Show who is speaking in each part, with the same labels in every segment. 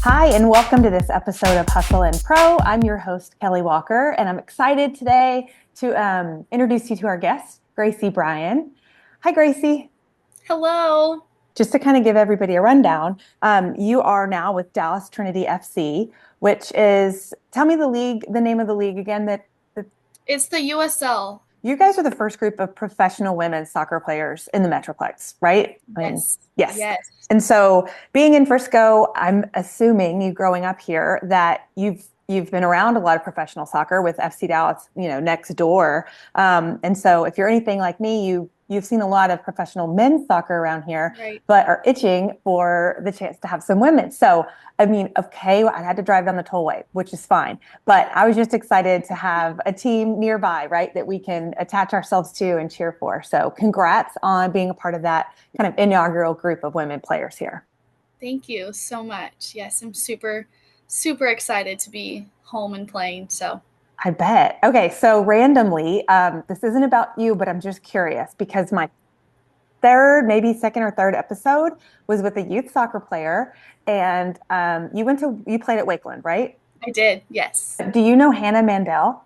Speaker 1: Hi, and welcome to this episode of Hustle and Pro. I'm your host, Kelly Walker, and I'm excited today to introduce you to our guest, Gracie Brian. Hi, Gracie.
Speaker 2: Hello.
Speaker 1: Just to kind of give everybody a rundown, you are now with Dallas Trinity FC, which is, tell me the name of the league again, that
Speaker 2: It's the USL.
Speaker 1: you guys are the first group of professional women's soccer players in the Metroplex, right? I mean,
Speaker 2: Yes.
Speaker 1: yes.
Speaker 2: Yes.
Speaker 1: And so being in Frisco, I'm assuming you growing up here that you've been around a lot of professional soccer with FC Dallas, next door. And so if you're anything like me, you've seen a lot of professional men's soccer around here,
Speaker 2: Right.
Speaker 1: but are itching for the chance to have some women. So I mean, okay, I had to drive down the tollway, which is fine. But I was just excited to have a team nearby, right, that we can attach ourselves to and cheer for. So congrats on being a part of that kind of inaugural group of women players here.
Speaker 2: Thank you so much. Yes, I'm super, super excited to be home and playing. So,
Speaker 1: I bet. Okay, so randomly, this isn't about you, but I'm just curious because my third, maybe second or third episode was with a youth soccer player, and you played at Wakeland, right?
Speaker 2: I did. Yes.
Speaker 1: Do you know Hannah Mandel?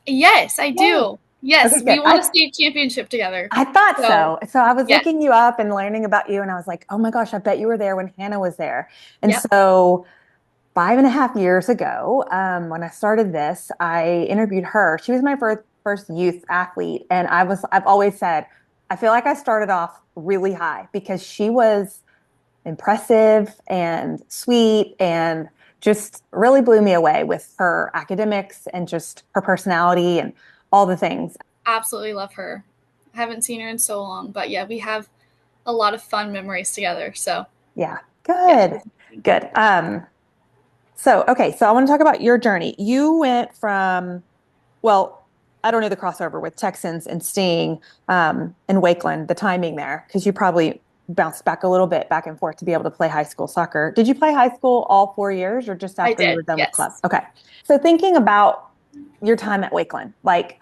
Speaker 2: Yes, I
Speaker 1: Yeah.
Speaker 2: do. Yes,
Speaker 1: Okay,
Speaker 2: we
Speaker 1: good.
Speaker 2: won a state championship together.
Speaker 1: I thought
Speaker 2: So,
Speaker 1: so. So I was
Speaker 2: yes.
Speaker 1: looking you up and learning about you, and I was like, oh my gosh, I bet you were there when Hannah was there. And
Speaker 2: Yep.
Speaker 1: so 5.5 years ago, when I started this, I interviewed her. She was my first youth athlete, and I've always said, I feel like I started off really high because she was impressive and sweet and just really blew me away with her academics and just her personality and all the things.
Speaker 2: Absolutely love her. I haven't seen her in so long, but yeah, we have a lot of fun memories together. So,
Speaker 1: Yeah,
Speaker 2: yeah,
Speaker 1: good,
Speaker 2: she's amazing.
Speaker 1: good. So I want to talk about your journey. You went from, well, I don't know the crossover with Texans and Sting, and Wakeland, the timing there, because you probably bounced back a little bit back and forth to be able to play high school soccer. Did you play high school all 4 years or just
Speaker 2: I
Speaker 1: after you
Speaker 2: did.
Speaker 1: were done with club?
Speaker 2: Yes.
Speaker 1: Okay. So thinking about your time at Wakeland, like,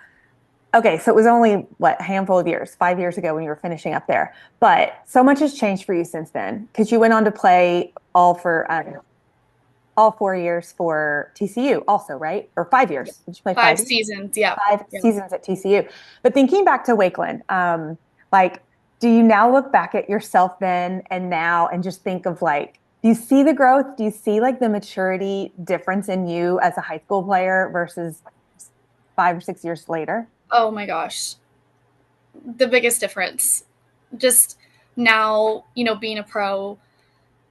Speaker 1: okay, so it was only what, a handful of years, 5 years ago when you were finishing up there. But so much has changed for you since then because you went on to play all 4 years for TCU also, right? Or 5 years. Did you play
Speaker 2: Five
Speaker 1: 5 years?
Speaker 2: seasons. Yeah.
Speaker 1: Five
Speaker 2: Yeah.
Speaker 1: seasons at TCU. But thinking back to Wakeland, like, do you now look back at yourself then and now and just think of like, do you see the growth? Do you see like the maturity difference in you as a high school player versus 5 or 6 years later?
Speaker 2: Oh my gosh. The biggest difference. Just now, being a pro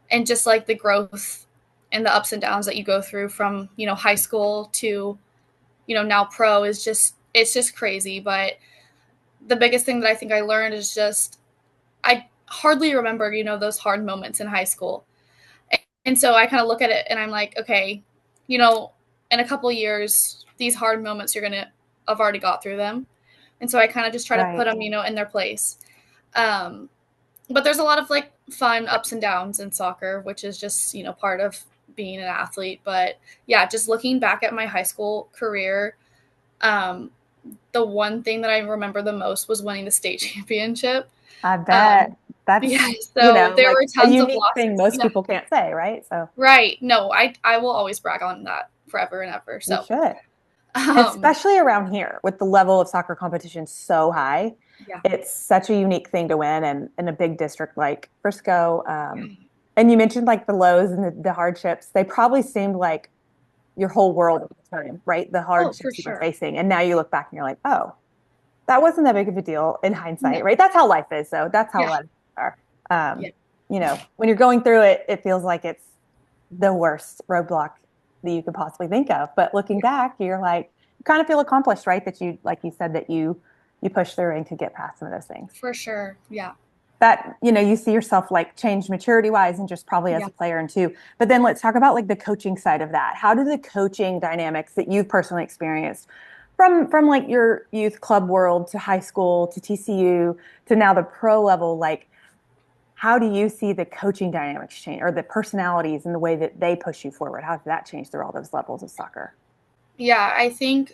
Speaker 2: and just like the growth and the ups and downs that you go through from, high school to, now pro is it's just crazy. But the biggest thing that I think I learned is just, I hardly remember, those hard moments in high school. And so I kind of look at it and I'm like, okay, in a couple of years, these hard moments I've already got through them. And so I kind of just try to put
Speaker 1: Right.
Speaker 2: them, in their place. Um, but there's a lot of like fun ups and downs in soccer, which is just, part of being an athlete. But yeah, just looking back at my high school career, um, the one thing that I remember the most was winning the state championship.
Speaker 1: I
Speaker 2: Um,
Speaker 1: bet that's,
Speaker 2: yeah, so there
Speaker 1: like
Speaker 2: were
Speaker 1: a
Speaker 2: tons of
Speaker 1: unique thing
Speaker 2: losses.
Speaker 1: most
Speaker 2: Yeah,
Speaker 1: people can't say, right? So
Speaker 2: right. No, I will always brag on that forever and ever.
Speaker 1: you
Speaker 2: So,
Speaker 1: should.
Speaker 2: um,
Speaker 1: Especially around here with the level of soccer competition so high.
Speaker 2: yeah.
Speaker 1: It's such a unique thing to win and in a big district like Frisco.
Speaker 2: Yeah.
Speaker 1: And you mentioned like the lows and the hardships. They probably seemed like your whole world at the time, right? The
Speaker 2: Oh, for
Speaker 1: hardships you were
Speaker 2: sure.
Speaker 1: facing. And now you look back and you're like, oh, that wasn't that big of a deal in hindsight,
Speaker 2: No.
Speaker 1: right? That's how life is, though. That's how
Speaker 2: Yeah.
Speaker 1: life are.
Speaker 2: Yeah.
Speaker 1: When you're going through it, it feels like it's the worst roadblock that you could possibly think of. But looking
Speaker 2: Yeah.
Speaker 1: back, you're like, you kind of feel accomplished, right? That you, like you said, that you pushed through and could get past some of those things.
Speaker 2: For sure. Yeah.
Speaker 1: That, you see yourself like change maturity wise and just probably as
Speaker 2: Yeah.
Speaker 1: a player and too. But then let's talk about like the coaching side of that. How do the coaching dynamics that you've personally experienced from like your youth club world to high school to TCU to now the pro level, like how do you see the coaching dynamics change or the personalities and the way that they push you forward? How does that change through all those levels of soccer?
Speaker 2: Yeah. I think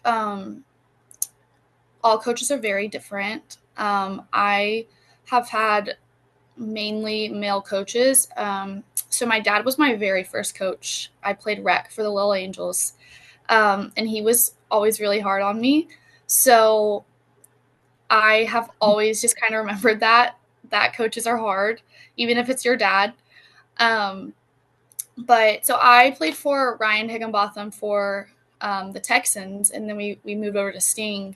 Speaker 2: all coaches are very different. I have had mainly male coaches. So my dad was my very first coach. I played rec for the Little Angels, and he was always really hard on me. So I have always just kind of remembered that coaches are hard, even if it's your dad. Um, but so I played for Ryan Higginbotham for the Texans, and then we moved over to Sting.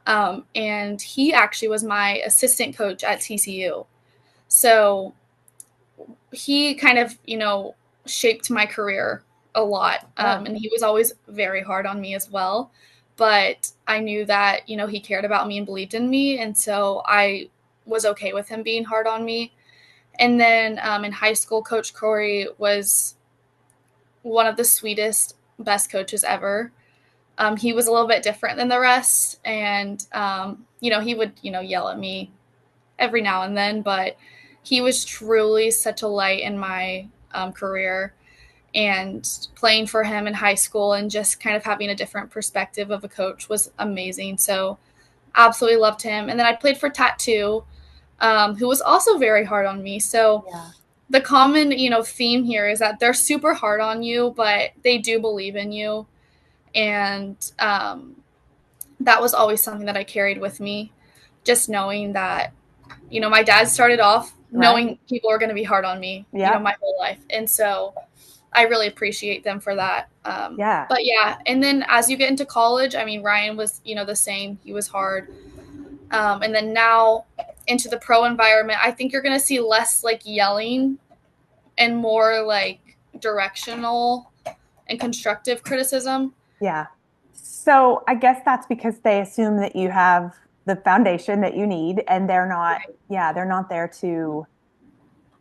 Speaker 2: And he actually was my assistant coach at TCU. So he kind of, shaped my career a lot.
Speaker 1: Oh,
Speaker 2: And he was always very hard on me as well. But I knew that, he cared about me and believed in me. And so I was okay with him being hard on me. And then in high school, Coach Corey was one of the sweetest, best coaches ever. He was a little bit different than the rest. And, he would, yell at me every now and then, but he was truly such a light in my career. And playing for him in high school and just kind of having a different perspective of a coach was amazing. So absolutely loved him. And then I played for Tattoo, who was also very hard on me. So
Speaker 1: yeah.
Speaker 2: the common, theme here is that they're super hard on you, but they do believe in you. And that was always something that I carried with me, just knowing that, my dad started off
Speaker 1: Right.
Speaker 2: knowing people are going to be hard on me,
Speaker 1: Yeah.
Speaker 2: my whole life. And so I really appreciate them for that.
Speaker 1: Yeah.
Speaker 2: But yeah, and then as you get into college, I mean, Ryan was, the same. He was hard. And then now into the pro environment, I think you're going to see less like yelling and more like directional and constructive criticism.
Speaker 1: Yeah. So I guess that's because they assume that you have the foundation that you need and they're not,
Speaker 2: Right.
Speaker 1: yeah, they're not there to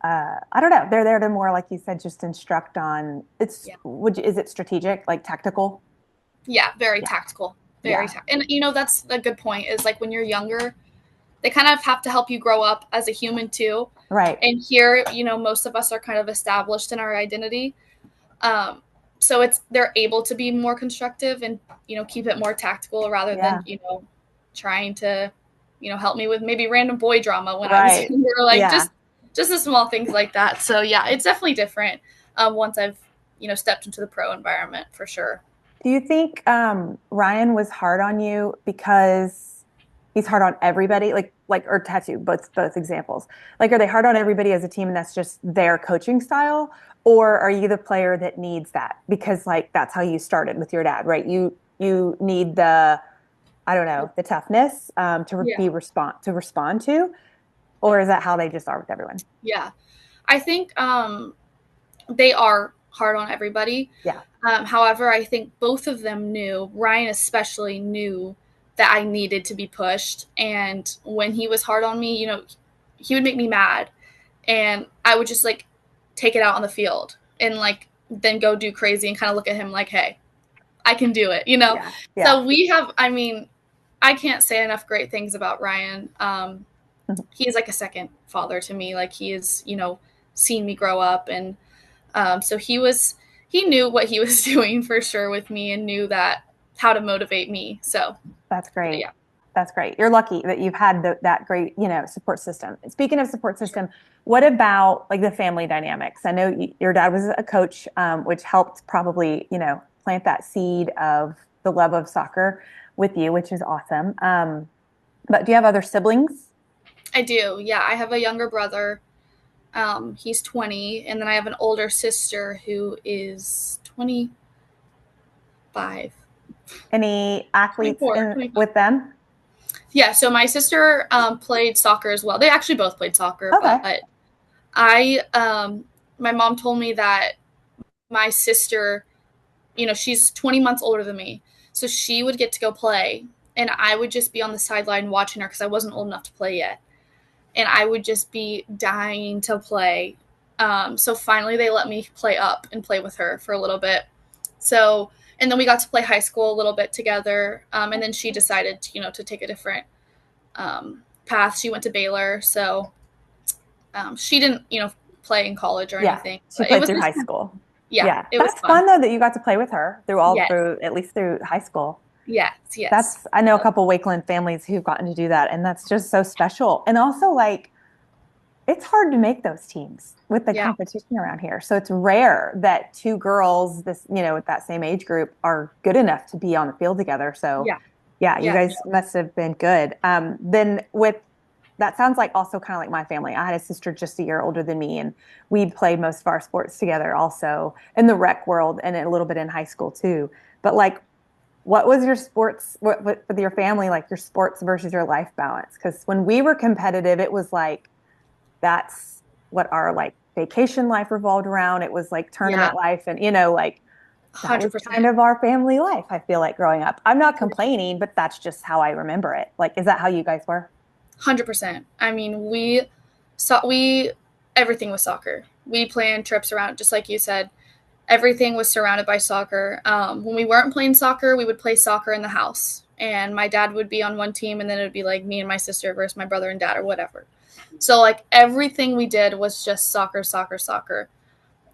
Speaker 1: I don't know. They're there to more, like you said, just instruct on
Speaker 2: Yeah.
Speaker 1: is it strategic, like tactical?
Speaker 2: Yeah. Very
Speaker 1: Yeah.
Speaker 2: tactical.
Speaker 1: Yeah.
Speaker 2: And, that's a good point is like when you're younger, they kind of have to help you grow up as a human too.
Speaker 1: Right.
Speaker 2: And here, most of us are kind of established in our identity. Um, so they're able to be more constructive and, keep it more tactical rather than,
Speaker 1: Yeah.
Speaker 2: trying to, help me with maybe random boy drama when I was
Speaker 1: Right.
Speaker 2: younger, like
Speaker 1: Yeah.
Speaker 2: just the small things like that. So yeah, it's definitely different once I've, stepped into the pro environment for sure.
Speaker 1: Do you think Ryan was hard on you because he's hard on everybody, like or Tattoo, both examples. Like, are they hard on everybody as a team and that's just their coaching style? Or are you the player that needs that? Because like that's how you started with your dad, right? You need the, I don't know, the toughness
Speaker 2: Yeah.
Speaker 1: to respond to, or is that how they just are with everyone?
Speaker 2: Yeah. I think they are hard on everybody.
Speaker 1: Yeah.
Speaker 2: However, I think both of them knew, Ryan especially knew that I needed to be pushed. And when he was hard on me, he would make me mad. And I would just like take it out on the field and like then go do crazy and kind of look at him like, hey, I can do it.
Speaker 1: Yeah. Yeah.
Speaker 2: So I mean, I can't say enough great things about Ryan. He is like a second father to me. Like he is, seen me grow up. And so he knew what he was doing for sure with me and knew that how to motivate me. So
Speaker 1: That's great.
Speaker 2: yeah.
Speaker 1: That's great. You're lucky that you've had that great, support system. Speaking of support system, what about like the family dynamics? I know your dad was a coach, which helped probably, plant that seed of the love of soccer with you, which is awesome. But do you have other siblings?
Speaker 2: I do. Yeah. I have a younger brother. He's 20. And then I have an older sister who is 25.
Speaker 1: Any athletes
Speaker 2: 24, 25.
Speaker 1: with them?
Speaker 2: Yeah, so my sister played soccer as well. They actually both played soccer,
Speaker 1: Okay.
Speaker 2: but my mom told me that my sister, she's 20 months older than me. So she would get to go play, and I would just be on the sideline watching her because I wasn't old enough to play yet. And I would just be dying to play. So finally, they let me play up and play with her for a little bit. So, and then we got to play high school a little bit together. And then she decided, to take a different path. She went to Baylor. So she didn't, play in college or
Speaker 1: Yeah.
Speaker 2: anything.
Speaker 1: She
Speaker 2: But it
Speaker 1: played
Speaker 2: was
Speaker 1: through high
Speaker 2: just,
Speaker 1: school.
Speaker 2: yeah,
Speaker 1: Yeah.
Speaker 2: it was
Speaker 1: That's
Speaker 2: fun.
Speaker 1: fun though that you got to play with her
Speaker 2: Yes,
Speaker 1: at least through high school.
Speaker 2: yes, yes.
Speaker 1: I know a couple Wakeland families who've gotten to do that, and that's just so special. And also, like, it's hard to make those teams with the
Speaker 2: Yeah.
Speaker 1: competition around here. So it's rare that two girls this, with that same age group are good enough to be on the field together. So
Speaker 2: Yeah.
Speaker 1: yeah, you
Speaker 2: Yeah.
Speaker 1: guys must have been good. Then with that sounds like also kind of like my family. I had a sister just a year older than me, and we played most of our sports together also in the rec world and a little bit in high school too. But like, what was your sports, what with your family, like your sports versus your life balance? Because when we were competitive, it was like that's what our like vacation life revolved around. It was like
Speaker 2: Yeah.
Speaker 1: tournament life, and like that was kind
Speaker 2: 100%.
Speaker 1: of our family life. I feel like growing up. I'm not complaining, but that's just how I remember it. Like, is that how you guys were?
Speaker 2: 100%. I mean, we everything was soccer. We planned trips around, just like you said. Everything was surrounded by soccer. When we weren't playing soccer, we would play soccer in the house, and my dad would be on one team, and then it would be like me and my sister versus my brother and dad or whatever. So like everything we did was just soccer, soccer, soccer.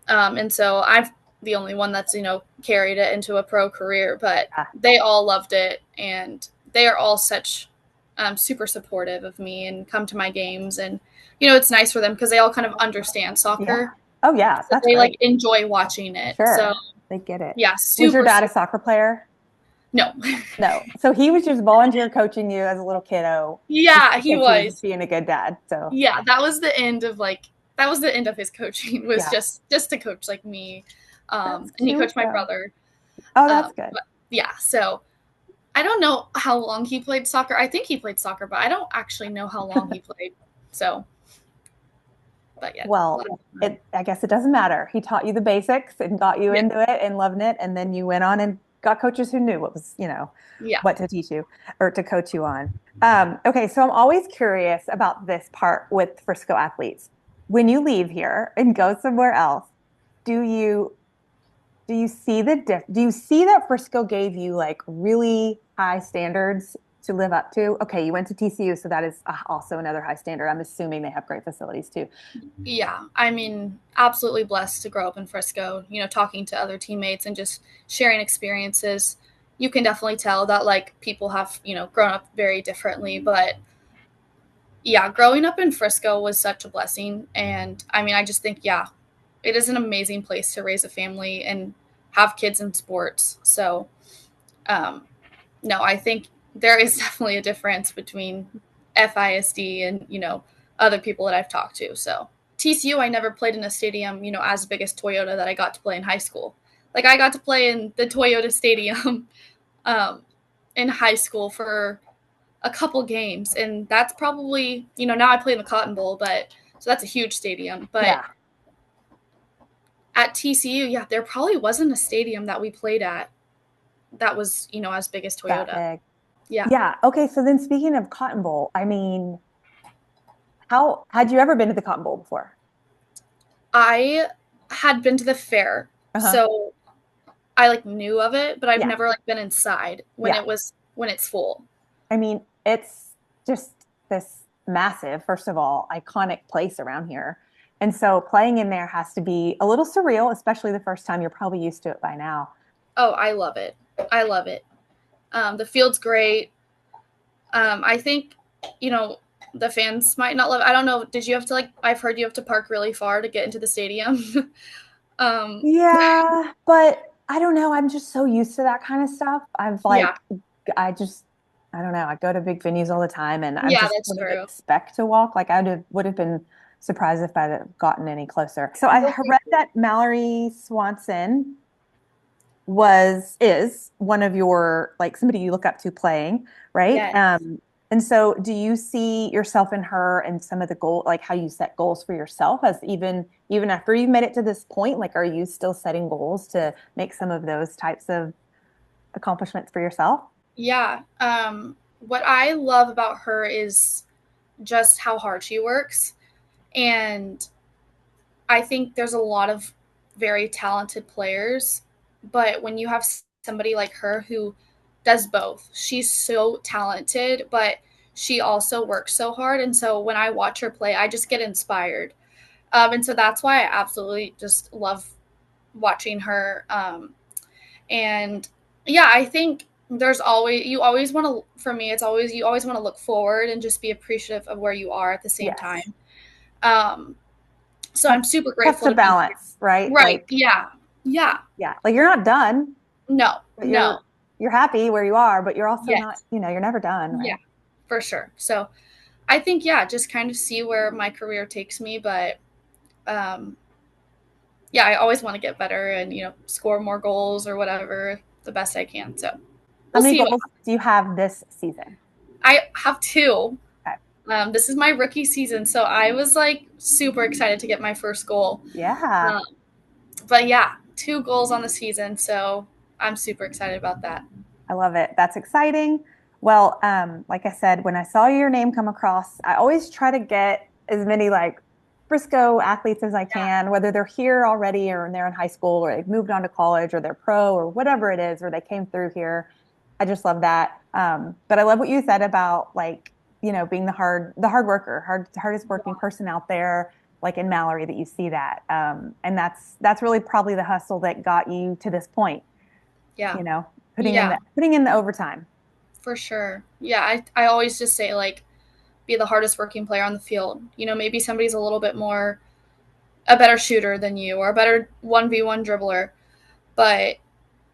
Speaker 2: And so I'm the only one that's carried it into a pro career, but
Speaker 1: Yeah.
Speaker 2: they all loved it, and they are all such super supportive of me and come to my games, and it's nice for them because they all kind of understand
Speaker 1: Yeah.
Speaker 2: soccer,
Speaker 1: Oh yeah,
Speaker 2: so
Speaker 1: that's
Speaker 2: they like
Speaker 1: great.
Speaker 2: enjoy watching it. So
Speaker 1: Sure. They get it.
Speaker 2: yeah,
Speaker 1: Was your
Speaker 2: super
Speaker 1: dad a
Speaker 2: super.
Speaker 1: soccer player?
Speaker 2: No.
Speaker 1: No. So he was just volunteer coaching you as a little kiddo just
Speaker 2: Yeah, he
Speaker 1: because he was
Speaker 2: was.
Speaker 1: being a good dad. So
Speaker 2: Yeah, that was the end of his coaching, was
Speaker 1: yeah,
Speaker 2: just to coach like me.
Speaker 1: that's
Speaker 2: And he
Speaker 1: cute
Speaker 2: coached my
Speaker 1: though.
Speaker 2: brother.
Speaker 1: Oh, that's good.
Speaker 2: But yeah, so I don't know how long he played soccer. I think he played soccer, but I don't actually know how long he played. So, but yeah, a lot
Speaker 1: Well,
Speaker 2: of fun.
Speaker 1: I guess it doesn't matter. He taught you the basics and got you
Speaker 2: Yeah,
Speaker 1: into it and loving it. And then you went on and got coaches who knew what was,
Speaker 2: yeah,
Speaker 1: what to teach you or to coach you on. Okay, so I'm always curious about this part with Frisco athletes. When you leave here and go somewhere else, do you do you see that Frisco gave you like really high standards to live up to? Okay, you went to TCU, so that is also another high standard. I'm assuming they have great facilities too.
Speaker 2: yeah. I mean, absolutely blessed to grow up in Frisco. Talking to other teammates and just sharing experiences. You can definitely tell that like people have grown up very differently, but yeah, growing up in Frisco was such a blessing. And I mean, I just think, yeah, it is an amazing place to raise a family and have kids in sports. So, um, no, I think there is definitely a difference between FISD and, other people that I've talked to. So, TCU, I never played in a stadium, as big as Toyota that I got to play in high school. Like, I got to play in the Toyota Stadium um, in high school for a couple games, and that's probably now I play in the Cotton Bowl, but so that's a huge stadium. But
Speaker 1: Yeah,
Speaker 2: at TCU, yeah, there probably wasn't a stadium that we played at that was as big as
Speaker 1: that
Speaker 2: Toyota.
Speaker 1: big.
Speaker 2: Yeah,
Speaker 1: Yeah. Okay. So then speaking of Cotton Bowl, I mean, how had you ever been to the Cotton Bowl before?
Speaker 2: I had been to the fair,
Speaker 1: Uh-huh.
Speaker 2: so I like knew of it, but I've
Speaker 1: Yeah.
Speaker 2: never like been inside
Speaker 1: Yeah.
Speaker 2: when it's full.
Speaker 1: I mean, it's just this massive, first of all, iconic place around here. And so playing in there has to be a little surreal, especially the first time. You're probably used to it by now.
Speaker 2: Oh, I love it. I love it. The field's great. I think, you know, the fans might not love it. I don't know. Did you have to like? I've heard you have to park really far to get into the stadium. um,
Speaker 1: Yeah, but I don't know. I'm just so used to that kind of stuff.
Speaker 2: yeah,
Speaker 1: I just, I don't know. I go to big venues all the time and I
Speaker 2: yeah,
Speaker 1: just
Speaker 2: that's
Speaker 1: wouldn't
Speaker 2: true.
Speaker 1: expect to walk. Like would have been surprised if I'd have gotten any closer. So I
Speaker 2: You'll be
Speaker 1: read that Mallory Swanson is one of your like somebody you look up to playing, right?
Speaker 2: yes,
Speaker 1: And so do you see yourself in her and some of the goal like how you set goals for yourself as even after you've made it to this point, like are you still setting goals to make some of those types of accomplishments for yourself?
Speaker 2: yeah. What I love about her is just how hard she works, and I think there's a lot of very talented players, but when you have somebody like her who does both, she's so talented, but she also works so hard. And so when I watch her play, I just get inspired. And so that's why I absolutely just love watching her. And yeah, I think you always want to, for me, it's always, you always want to look forward and just be appreciative of where you are at the same
Speaker 1: Yes.
Speaker 2: time. So I'm super
Speaker 1: Tough
Speaker 2: grateful
Speaker 1: to
Speaker 2: to be
Speaker 1: balance, right?
Speaker 2: here. Right.
Speaker 1: Like,
Speaker 2: Yeah. Yeah.
Speaker 1: yeah, like you're not done,
Speaker 2: No.
Speaker 1: but
Speaker 2: No.
Speaker 1: you're happy where you are, but you're also not,
Speaker 2: Yes.
Speaker 1: you're never done,
Speaker 2: Yeah.
Speaker 1: right?
Speaker 2: For sure. So I think, yeah, just kind of see where my career takes me. But um, yeah, I always want to get better and, score more goals or whatever the best I can. So
Speaker 1: How
Speaker 2: we'll
Speaker 1: many
Speaker 2: see what
Speaker 1: goals do you have this season?
Speaker 2: I have two.
Speaker 1: Okay.
Speaker 2: This is my rookie season. So I was like super excited to get my first goal.
Speaker 1: Yeah,
Speaker 2: Um, but yeah, two goals on the season. So I'm super excited about that.
Speaker 1: I love it. That's exciting. Well, like I said, when I saw your name come across, I always try to get as many like Frisco athletes as I
Speaker 2: Yeah.
Speaker 1: can, whether they're here already or they're in high school or they've moved on to college or they're pro or whatever it is, or they came through here. I just love that. But I love what you said about like, being the hard worker, hardest working person out there, like in Mallory, that you see that. And that's really probably the hustle that got you to this point,
Speaker 2: Yeah.
Speaker 1: you know,
Speaker 2: Yeah.
Speaker 1: putting in the overtime.
Speaker 2: For sure. Yeah. I always just say, like, be the hardest working player on the field. Maybe somebody's a little bit more a better shooter than you or a better 1v1 dribbler, but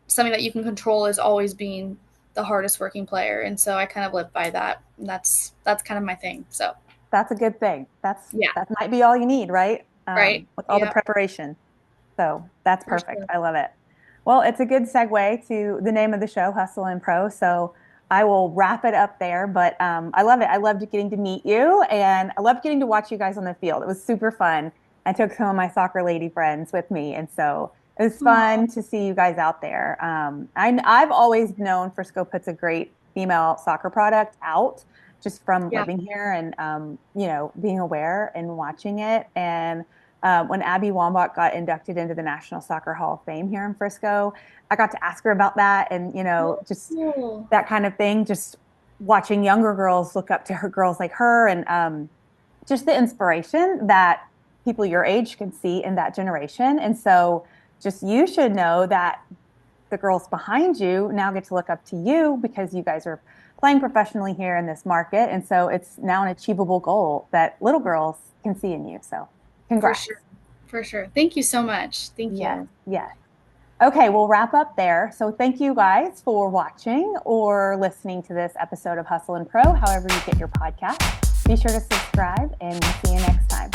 Speaker 2: something that you can control is always being the hardest working player. And so I kind of live by that. And that's kind of my thing. So,
Speaker 1: That's a good thing.
Speaker 2: yeah.
Speaker 1: That might be all you need, right?
Speaker 2: Right.
Speaker 1: With all the
Speaker 2: Yeah.
Speaker 1: preparation. So that's
Speaker 2: For
Speaker 1: perfect.
Speaker 2: sure.
Speaker 1: I love it. Well, it's a good segue to the name of the show, Hustle and Pro. So I will wrap it up there. But I love it. I loved getting to meet you, and I loved getting to watch you guys on the field. It was super fun. I took some of my soccer lady friends with me, and so it was
Speaker 2: Aw.
Speaker 1: fun to see you guys out there. I've always known Frisco puts a great female soccer product out, just from
Speaker 2: Yeah.
Speaker 1: living here and being aware and watching it. And when Abby Wambach got inducted into the National Soccer Hall of Fame here in Frisco, I got to ask her about that, and just
Speaker 2: Cool.
Speaker 1: that kind of thing. Just watching younger girls look up to her girls like her, and just the inspiration that people your age can see in that generation. And so, just you should know that the girls behind you now get to look up to you because you guys are playing professionally here in this market. And so it's now an achievable goal that little girls can see in you. So
Speaker 2: For
Speaker 1: congrats.
Speaker 2: sure. For sure. Thank you so much. Thank
Speaker 1: Yes,
Speaker 2: you.
Speaker 1: yes. Okay, we'll wrap up there. So thank you guys for watching or listening to this episode of Hustle and Pro, however you get your podcast. Be sure to subscribe, and we'll see you next time.